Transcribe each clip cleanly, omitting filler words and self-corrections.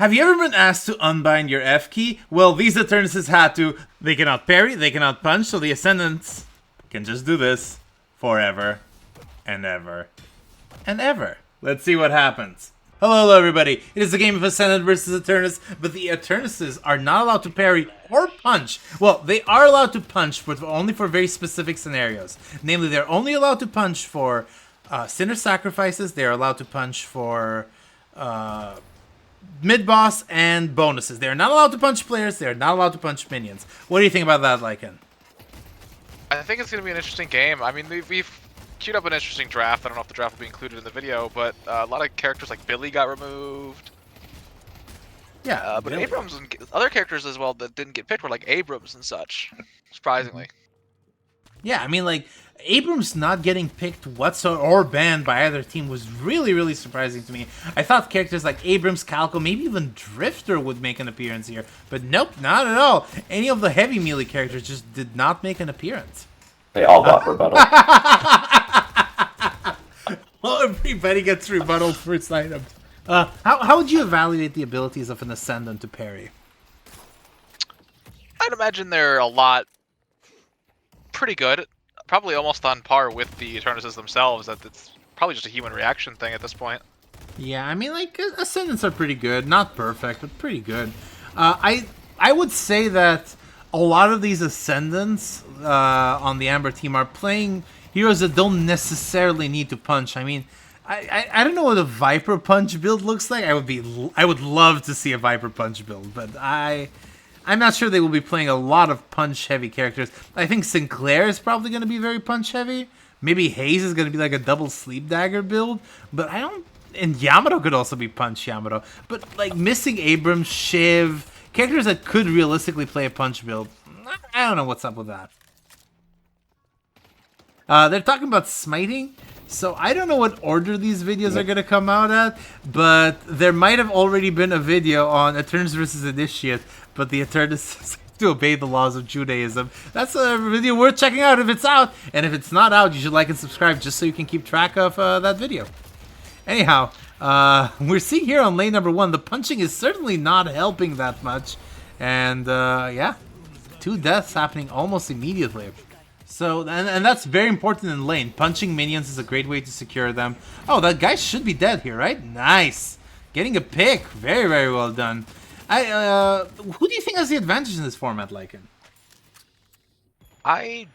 Have you ever been asked to unbind your F key? Well, these Eternises had to. They cannot parry, they cannot punch, so the Ascendants can just do this forever and ever and ever. Let's see what happens. Hello everybody, it is a game of Ascendant versus Eternis, but the Eternises are not allowed to parry or punch. Well, they are allowed to punch, but only for very specific scenarios. Namely, they're only allowed to punch for Sinner Sacrifices, they're allowed to punch for mid-boss and bonuses. They're not allowed to punch players, they're not allowed to punch minions. What do you think about that, Lycan? I think it's going to be an interesting game. I mean, we've queued up an interesting draft. I don't know if the draft will be included in the video, but a lot of characters like Billy got removed. Yeah, but Abrams and other characters as well that didn't get picked were like Abrams and such, surprisingly. Yeah, I mean, like, Abrams not getting picked whatsoever or banned by either team was really, really surprising to me. I thought characters like Abrams, Calco, maybe even Drifter would make an appearance here. But nope, not at all. Any of the heavy melee characters just did not make an appearance. They all got rebuttal. Well, everybody gets rebuttal first item. How would you evaluate the abilities of an Ascendant to parry? I'd imagine they're a lot pretty good. Probably almost on par with the Eternises themselves. That it's probably just a human reaction thing at this point. Yeah, I mean, like, Ascendants are pretty good. Not perfect, but pretty good. I would say that a lot of these Ascendants on the Amber team are playing heroes that don't necessarily need to punch. I mean, I don't know what a Viper Punch build looks like. I would love to see a Viper Punch build, but I'm not sure they will be playing a lot of punch-heavy characters. I think Sinclair is probably going to be very punch-heavy. Maybe Hayes is going to be like a double Sleep Dagger build. But I don't... And Yamato could also be punch Yamato. But, like, missing Abrams, Shiv, characters that could realistically play a punch build. I don't know what's up with that. They're talking about smiting. So I don't know what order these videos are going to come out at, but there might have already been a video on Eternis versus Initiate, but the Eternis to obey the laws of Judaism. That's a video worth checking out if it's out, and if it's not out, you should like and subscribe just so you can keep track of that video. Anyhow, we're seeing here on lane number 1, the punching is certainly not helping that much, and yeah, 2 deaths happening almost immediately. So, and that's very important in lane. Punching minions is a great way to secure them. Oh, that guy should be dead here, right? Nice. Getting a pick. Very, very well done. Who do you think has the advantage in this format, Lycan? I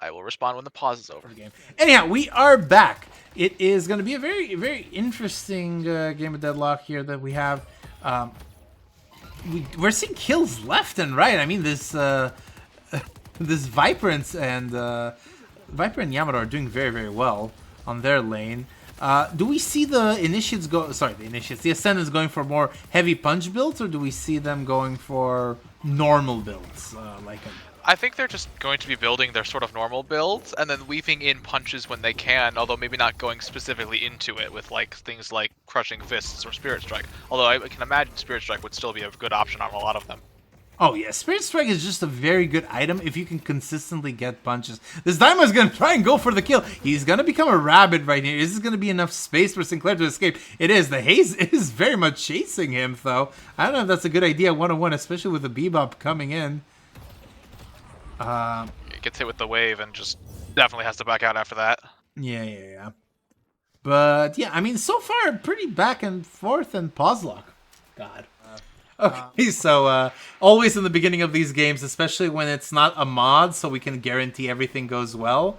will respond when the pause is over. Anyhow, we are back. It is going to be a very, very interesting game of Deadlock here that we have. We're seeing kills left and right. I mean, this Viper and Yamato are doing very, very well on their lane. Do we see the Initiates go? Sorry, the Ascendants going for more heavy punch builds, or do we see them going for normal builds? I think they're just going to be building their sort of normal builds and then weaving in punches when they can, although maybe not going specifically into it with like things like Crushing Fists or Spirit Strike. Although I can imagine Spirit Strike would still be a good option on a lot of them. Oh yeah, Spirit Strike is just a very good item if you can consistently get punches. This Daima is going to try and go for the kill. He's going to become a rabbit right here. Is this going to be enough space for Sinclair to escape? It is. The Haze is very much chasing him, though. I don't know if that's a good idea one-on-one, especially with the Bebop coming in. He gets hit with the wave and just definitely has to back out after that. Yeah. But, yeah, I mean, so far, pretty back and forth and pause lock. God. Okay, so always in the beginning of these games, especially when it's not a mod, so we can guarantee everything goes well.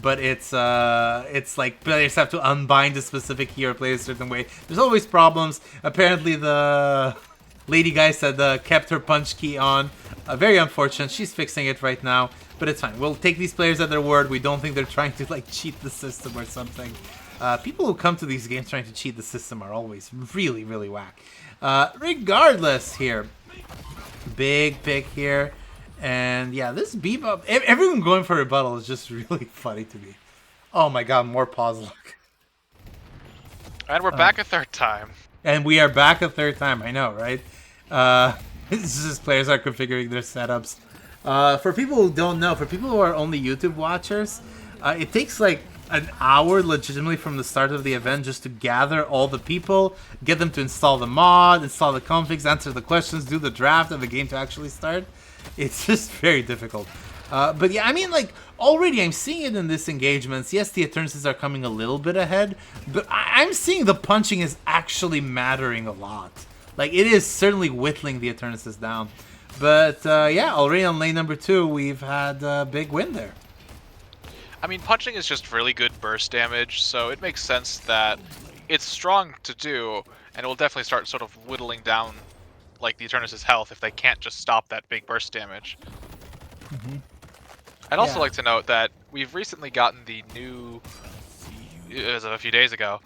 But it's like players have to unbind a specific hero, play a certain way. There's always problems. Apparently, the lady guy said kept her punch key on. Very unfortunate. She's fixing it right now, but it's fine. We'll take these players at their word. We don't think they're trying to like cheat the system or something. People who come to these games trying to cheat the system are always really, really whack. Regardless here, big pick here, and yeah, this Bebop, everyone going for rebuttal is just really funny to me. Oh my god, more pause lock. And we're back a third time. And we are back a third time, I know, right? It's just players are configuring their setups. For people who don't know, for people who are only YouTube watchers, it takes like an hour legitimately from the start of the event just to gather all the people, get them to install the mod, install the configs, answer the questions, do the draft, and the game to actually start. It's just very difficult. But yeah, I mean, like, already I'm seeing it in this engagements. Yes, the Eternises are coming a little bit ahead, but I'm seeing the punching is actually mattering a lot. Like, it is certainly whittling the Eternises down. But yeah, already on lane number 2, we've had a big win there. I mean, punching is just really good burst damage, so it makes sense that it's strong to do, and it will definitely start sort of whittling down like the Eternis' health if they can't just stop that big burst damage. I'd also like to note that we've recently gotten the new, as of a few days ago,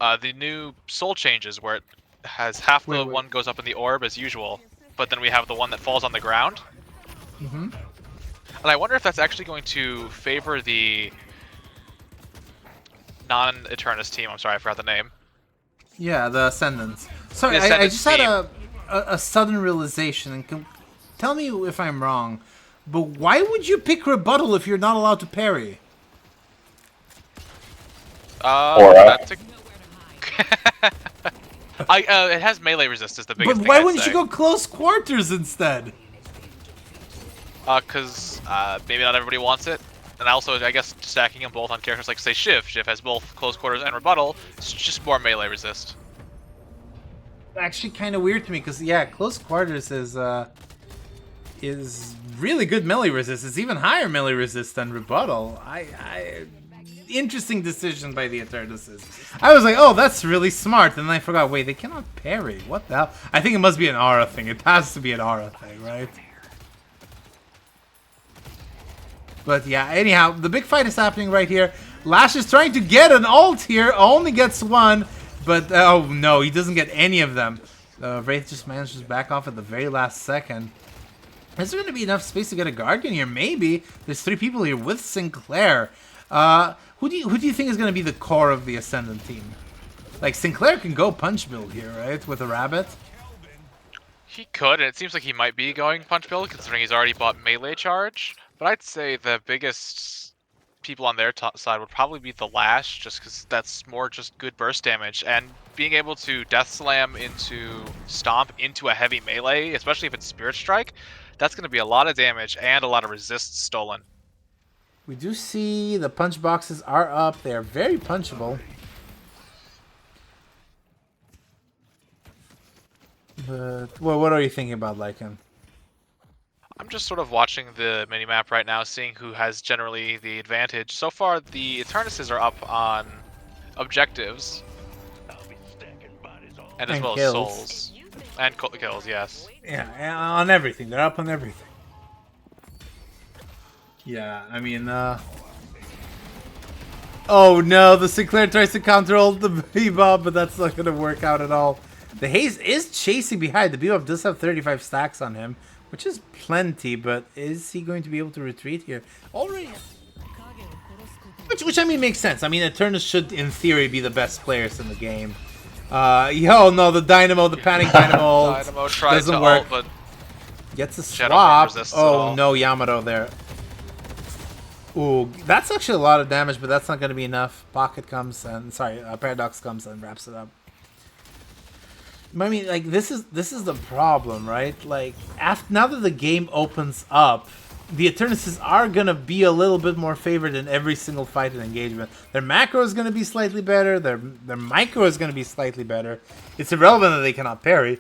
the new soul changes where it has half the one goes up in the orb as usual, but then we have the one that falls on the ground. And I wonder if that's actually going to favor the non-Eternus team. I'm sorry, I forgot the name. Yeah, the Ascendants. Sorry, The I just had Ascendants a sudden realization, and tell me if I'm wrong, but why would you pick rebuttal if you're not allowed to parry? That's a... it has melee resist is the biggest thing. But why wouldn't you go close quarters instead? Because maybe not everybody wants it. And also, I guess, stacking them both on characters like, say, Shiv. Shiv has both close quarters and rebuttal. It's just more melee resist. Actually, kind of weird to me, because, yeah, close quarters is really good melee resist. It's even higher melee resist than rebuttal. Interesting decision by the Eternises. I was like, oh, that's really smart. And then I forgot, wait, they cannot parry. What the hell? I think it must be an aura thing. It has to be an aura thing, right? But yeah, anyhow, the big fight is happening right here. Lash is trying to get an ult here, only gets one, but oh no, he doesn't get any of them. Wraith just manages to back off at the very last second. Is there going to be enough space to get a Guardian here? Maybe. There's 3 people here with Sinclair. Who do you think is going to be the core of the Ascendant team? Like, Sinclair can go punch build here, right, with a rabbit? He could, and it seems like he might be going punch build, considering he's already bought melee charge. But I'd say the biggest people on their side would probably be the Lash, just because that's more just good burst damage. And being able to Death Slam into Stomp into a heavy melee, especially if it's Spirit Strike, that's going to be a lot of damage and a lot of resist stolen. We do see the punch boxes are up. They are very punchable. But, well, what are you thinking about Lycan? I'm just sort of watching the minimap right now, seeing who has generally the advantage. So far, the Eternises are up on objectives, and as well as souls. And kills, yes. Yeah, on everything. They're up on everything. Yeah, I mean, oh no, the Sinclair tries to counter ult the Bebop, but that's not going to work out at all. The Haze is chasing behind. The Bebop does have 35 stacks on him, which is plenty, but is he going to be able to retreat here? Already. Which I mean, makes sense. I mean, Eternis should, in theory, be the best players in the game. Yo, no, the Dynamo, the Panic Dynamo Dynamo tries doesn't to work. ult, but gets a Shadow swap. Oh, no, Yamato there. Ooh, that's actually a lot of damage, but that's not going to be enough. Pocket comes and, sorry, Paradox comes and wraps it up. I mean, like, this is the problem, right? Like, now that the game opens up, the Eternises are going to be a little bit more favored in every single fight and engagement. Their macro is going to be slightly better. Their micro is going to be slightly better. It's irrelevant that they cannot parry.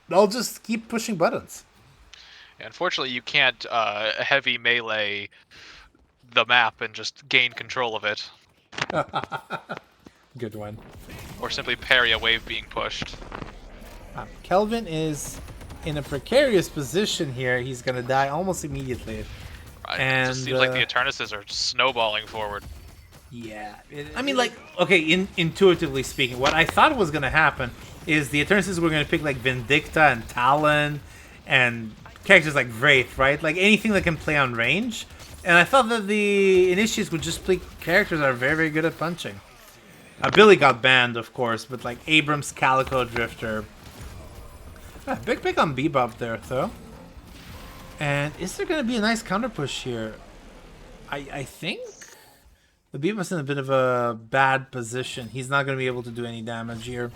They'll just keep pushing buttons. Unfortunately, you can't heavy melee the map and just gain control of it. Good one. Or simply parry a wave being pushed. Kelvin is in a precarious position here. He's going to die almost immediately. Right. And it just seems like the Eternises are snowballing forward. Yeah. I mean, like, okay, intuitively speaking, what I thought was going to happen is the Eternises were going to pick, like, Vindicta and Talon and characters like Wraith, right? Like, anything that can play on range. And I thought that the Initiates would just play characters that are very, very good at punching. Billy got banned, of course, but like Abrams, Calico, Drifter. Big pick on Bebop there, though. And is there going to be a nice counter push here? I think The Behemoth's in a bit of a bad position. He's not going to be able to do any damage here.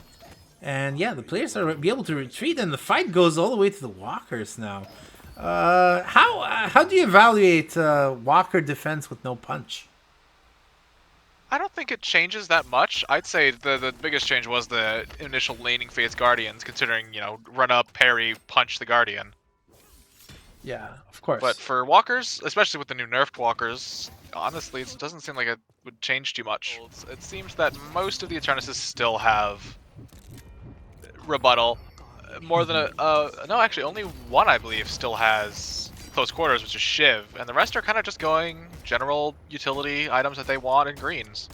And yeah, the players are be able to retreat, and the fight goes all the way to the walkers now. How do you evaluate walker defense with no punch? I don't think it changes that much. I'd say the biggest change was the initial laning phase Guardians, considering, you know, run up, parry, punch the Guardian. Yeah, of course. But for walkers, especially with the new nerfed walkers, honestly, it doesn't seem like it would change too much. It seems that most of the Eternises still have rebuttal. More than no, actually, only one, I believe, still has close quarters, which is Shiv, and the rest are kind of just going general utility items that they want in greens.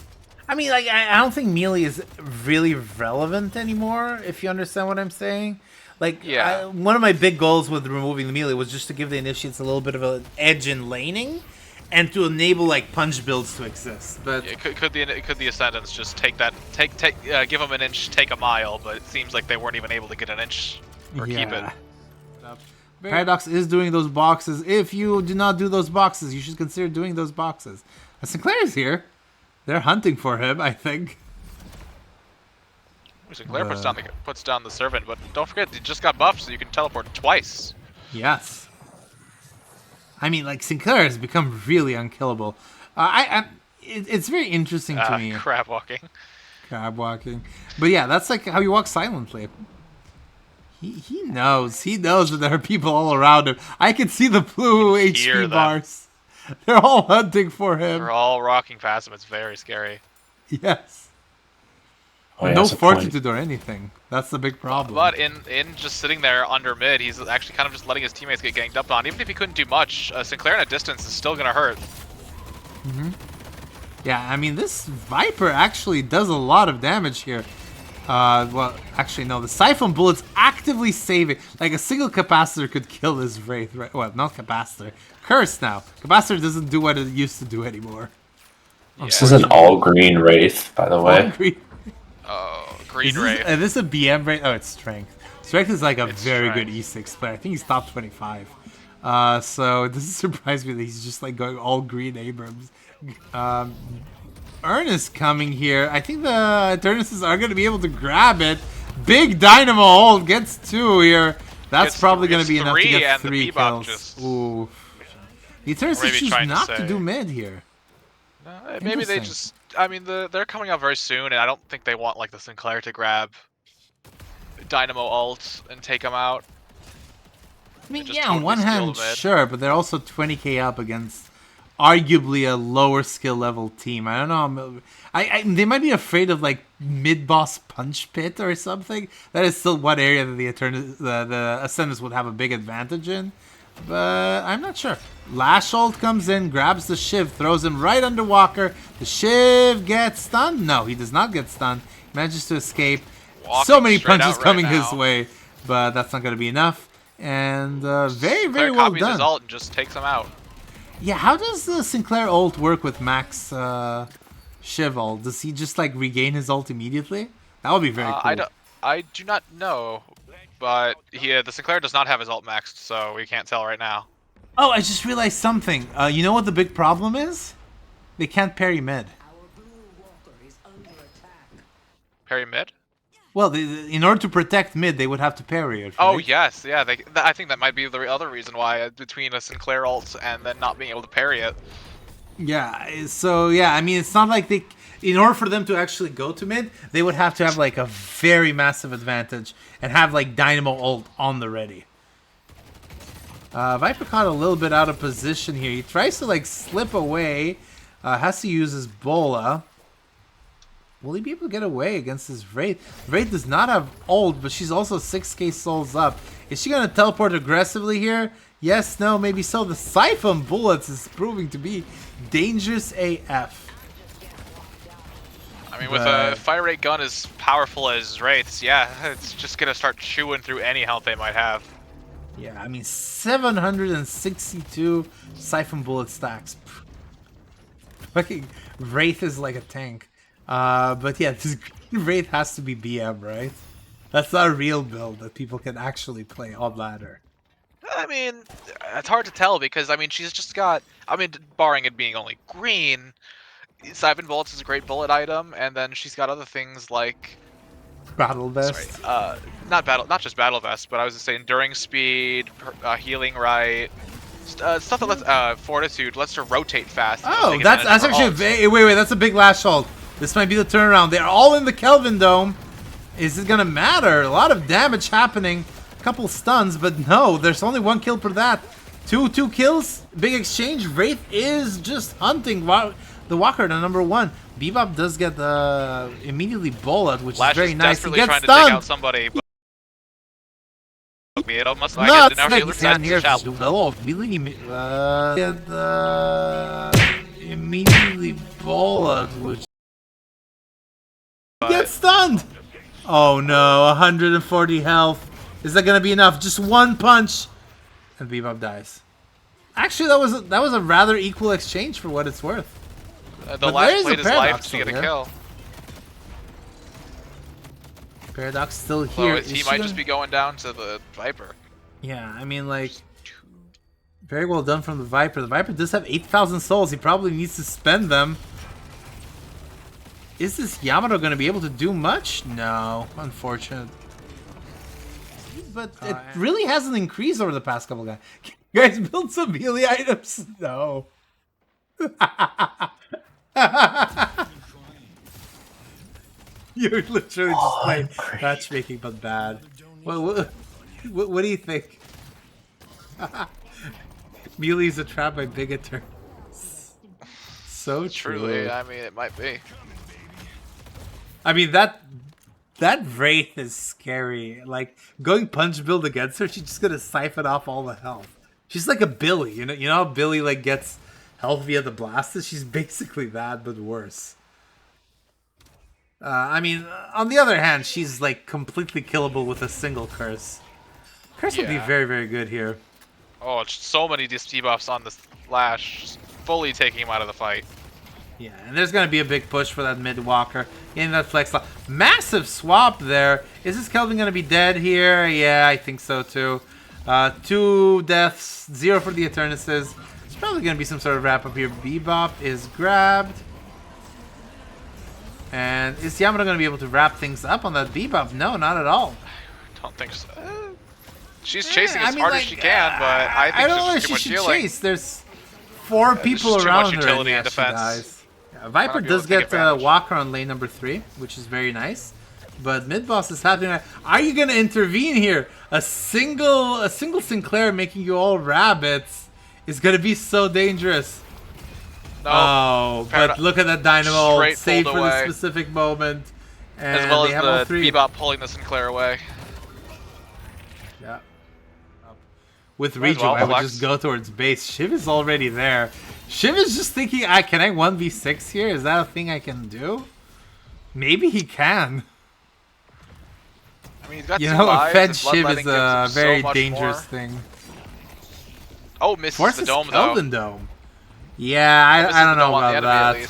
I mean, like, I don't think melee is really relevant anymore, if you understand what I'm saying. Like, yeah. One of my big goals with removing the melee was just to give the initiates a little bit of an edge in laning, and to enable like punch builds to exist. But yeah, could the Ascendants just take give them an inch, take a mile? But it seems like they weren't even able to get an inch or keep it. Paradox is doing those boxes. If you do not do those boxes, you should consider doing those boxes. Sinclair is here. They're hunting for him, I think. Sinclair puts down the servant, but don't forget, he just got buffed, so you can teleport twice. Yes. I mean, like, Sinclair has become really unkillable. It's very interesting to me. Crab walking. Crab walking. But yeah, that's like how you walk silently. He knows. He knows that there are people all around him. I can see the blue HP bars. They're all hunting for him. They're all rocking past him. It's very scary. Yes. Oh, yeah, no fortitude or anything. That's the big problem. But in just sitting there under mid, he's actually kind of just letting his teammates get ganged up on. Even if he couldn't do much, Sinclair in a distance is still going to hurt. Mm-hmm. Yeah, I mean, this Viper actually does a lot of damage here. Well, actually, no. The Siphon Bullet's actively saving. Like, a single capacitor could kill this Wraith. Right? Well, not capacitor. Curse now. Capacitor doesn't do what it used to do anymore. Yeah. This is an all-green Wraith, by the way. All-green. Oh, green Wraith. Is this a BM Wraith? Oh, it's Strength. Strength is like a very good E6 player. I think he's top 25. So it doesn't surprise me that he's just like going all green Abrams. Eternis coming here. I think the Eternises are going to be able to grab it. Big Dynamo ult gets 2 here. That's probably going to be enough to get 3 kills. Ooh. The Eternises choose not to do mid here. Maybe they just... I mean, they're coming out very soon, and I don't think they want like the Sinclair to grab Dynamo ult and take them out. I mean, yeah, on one hand, sure, but they're also 20k up against arguably a lower skill level team. I don't know. They might be afraid of like mid boss punch pit or something. That is still one area that the Ascendants would have a big advantage in. But I'm not sure. Lash ult comes in, grabs the Shiv, throws him right under Walker. The Shiv gets stunned. No, he does not get stunned. He manages to escape. So many punches coming his way, but that's not going to be enough. And very, very well done. His ult and just takes him out. Yeah, how does the Sinclair ult work with Max Shiv ult? Does he just like regain his ult immediately? That would be very cool. I do not know, but the Sinclair does not have his ult maxed, so we can't tell right now. Oh, I just realized something. You know what the big problem is? They can't parry mid. Parry mid? Well, in order to protect mid, they would have to parry it. Right? Oh, yes, yeah. I think that might be the other reason why, between a Sinclair ult and then not being able to parry it. Yeah, so yeah, I mean, it's not like they... In order for them to actually go to mid, they would have to have like a very massive advantage and have like Dynamo ult on the ready. Viper caught a little bit out of position here. He tries to like slip away. Has to use his Bola. Will he be able to get away against this Wraith? Wraith does not have ult, but she's also 6k souls up. Is she going to teleport aggressively here? Yes, no, maybe so. The Siphon Bullets is proving to be dangerous AF. I mean, with a fire rate gun as powerful as Wraith's, yeah, it's just going to start chewing through any health they might have. Yeah, I mean, 762 Siphon Bullet stacks. Fucking Wraith is like a tank. But yeah, this Wraith has to be BM, right? That's not a real build that people can actually play on ladder. I mean, it's hard to tell because, I mean, she's just got... I mean, barring it being only green, Siphon Bullets is a great bullet item, and then she's got other things like Battle vest. not just battle vest, but I was gonna say enduring speed, healing right, stuff that lets fortitude lets her rotate fast. Oh, that's actually wait, that's a big lash hold. This might be the turnaround. They're all in the Kelvin Dome. Is it gonna matter? A lot of damage happening, a couple stuns, but no, there's only one kill per that. Two kills, big exchange. Wraith is just hunting the Walker to number 1. Bebop does get immediately bullet, which Lash is very is nice. He desperately gets trying to stunned. take out somebody, but it almost like No, it. Now she looks at the shop. Immediately bullet, which gets stunned. Oh no, 140 health. Is that gonna be enough? Just one punch, and Bebop dies. Actually, that was a rather equal exchange for what it's worth. The Lash played his life to get a kill. Paradox still here. So he might just be going down to the Viper. Yeah, I mean, like, very well done from the Viper. The Viper does have 8,000 souls. He probably needs to spend them. Is this Yamato going to be able to do much? No, unfortunate. But it really hasn't increased over the past couple of guys. You guys build some melee items? No. You're literally just playing matchmaking, but bad. What do you think? Melee's a trap by big Eternis. So true. Truly, I mean, it might be. I mean, that Wraith is scary. Like, going punch build against her, she's just gonna siphon off all the health. She's like a Billy, you know how Billy like gets health via the blasters? She's basically that, but worse. I mean, on the other hand, she's like completely killable with a single curse. Curse would be very, very good here. Oh, so many debuffs on this Lash, fully taking him out of the fight. Yeah, and there's going to be a big push for that mid walker in that flex slot. Massive swap there. Is this Kelvin going to be dead here? Yeah, I think so too. 2 deaths, 0 for the Eternises. It's probably going to be some sort of wrap up here. Bebop is grabbed. And is Yamato going to be able to wrap things up on that Bebop? No, not at all. Don't think so. She's chasing as hard as she can, but I think I don't know there's if just she too much should healing. chase. There's 4 people too around much her. utility And and defense. she dies. Yeah, Viper does get Walker on lane number 3, which is very nice. But mid boss is happening. Are you going to intervene here? A single Sinclair making you all rabbits is going to be so dangerous. No, oh, but look at that Dynamo ult, saved for the specific moment. And as well they have all as the 3. Bebop pulling the Sinclair away. Yeah. With Rejo, I would just go towards base. Shiv is already there. Shiv is just thinking, can I 1v6 here? Is that a thing I can do? Maybe he can. I mean, he's got a fed Shiv is a very dangerous thing. Oh, misses the dome, though. Golden Dome. Yeah, I don't know about that.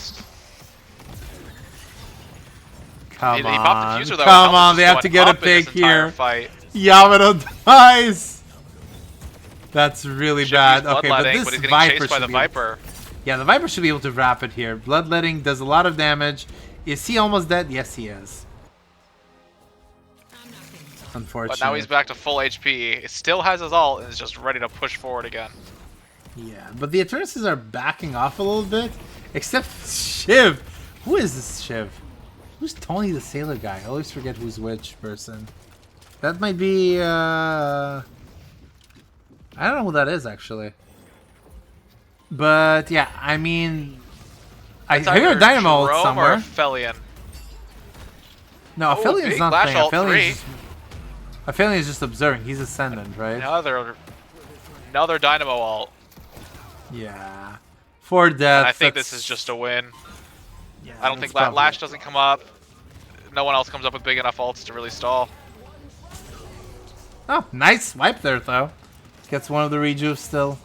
Come on. Come on, they have to get a pick here. Yamato dies. That's really bad. Okay, but this Viper should be... Yeah, the Viper should be able to wrap it here. Bloodletting does a lot of damage. Is he almost dead? Yes, he is. Unfortunately. But now he's back to full HP. It still has his ult and is just ready to push forward again. Yeah, but the Eternises are backing off a little bit. Except Shiv. Who is this Shiv? Who's Tony the Sailor guy? I always forget who's which person. That might be, I don't know who that is, actually. But, yeah, I mean... I hear a Dynamo ult somewhere. Or Aphelion. No, Aphelion not playing. Aphelion is just observing. He's Ascendant, right? Another Dynamo ult. Yeah. 4 deaths. And I think this is just a win. Yeah, I don't think that Lash doesn't come up. No one else comes up with big enough ults to really stall. Oh, nice swipe there, though. Gets one of the rejuves still.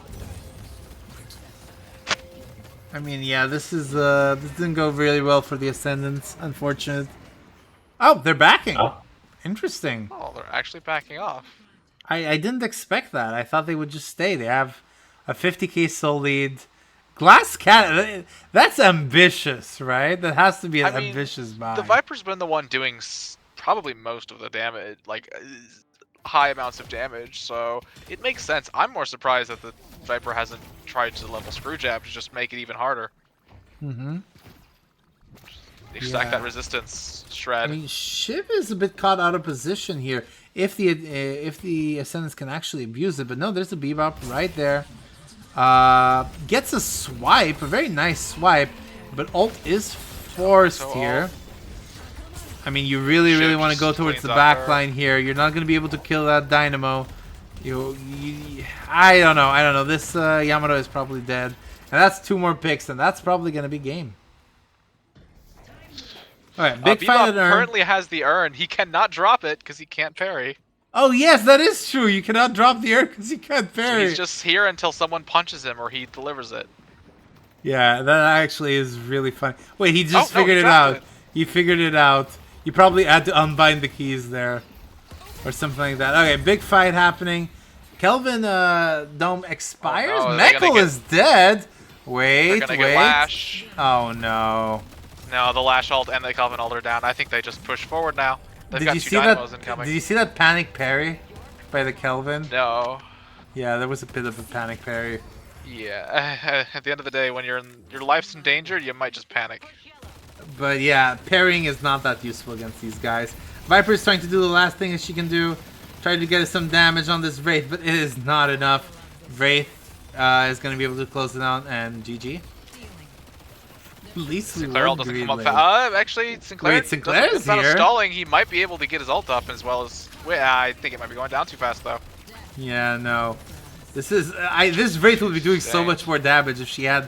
I mean, yeah, this didn't go really well for the Ascendants, unfortunate. Oh, they're backing. Oh. Interesting. Oh, they're actually backing off. I didn't expect that. I thought they would just stay. They have a 50k soul lead. Glass Cat, that's ambitious, right? That has to be an ambitious buy. The Viper's been the one doing probably most of the damage, like high amounts of damage, so it makes sense. I'm more surprised that the Viper hasn't tried to level Screwjab to just make it even harder. Mm-hmm. Stack that resistance shred. I mean, Shiv is a bit caught out of position here. If the Ascendants can actually abuse it, but no, there's a Bebop right there. Gets a swipe, a very nice swipe, but ult is forced here. I mean, you really want to go towards the back line here. You're not going to be able to kill that Dynamo. I don't know. This Yamato is probably dead, and that's 2 more picks, and that's probably going to be game. All right, big fight at Urn. Currently has the Urn. He cannot drop it because he can't parry. Oh yes, that is true. You cannot drop the Urn because he can't parry. So he's just here until someone punches him or he delivers it. Yeah, that actually is really funny. Wait, he just figured it out. He figured it out. You probably had to unbind the keys there, or something like that. Okay, big fight happening. Kelvin Dome expires. Oh, no, Mekl is dead. Wait. Get Lash. Oh no. No, the Lash ult and the Kelvin ult are down. I think they just push forward now. They've got 2 Dynamos incoming. Did you see that panic parry by the Kelvin? No. Yeah, there was a bit of a panic parry. Yeah, at the end of the day, when your life's in danger, you might just panic. But yeah, parrying is not that useful against these guys. Viper's trying to do the last thing that she can do. Trying to get some damage on this Wraith, but it is not enough. Wraith is going to be able to close it down, and GG. At least Sinclair ult doesn't come up actually, Sinclair. Wait, Sinclair's instead here. of stalling, he might be able to get his ult up as well as... Wait, I think it might be going down too fast, though. Yeah, no. This is... this Wraith would be doing so much more damage if she had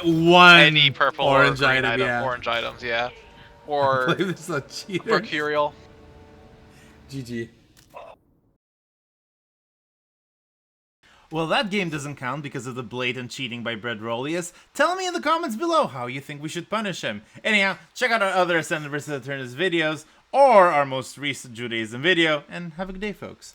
one any purple orange or green item. Yeah. Orange items, yeah. Or this is a cheater. Mercurial. GG. Well, that game doesn't count because of the blatant cheating by Bread Rollius. Tell me in the comments below how you think we should punish him. Anyhow, check out our other Ascendant vs Eternis videos, or our most recent Judaism video, and have a good day, folks.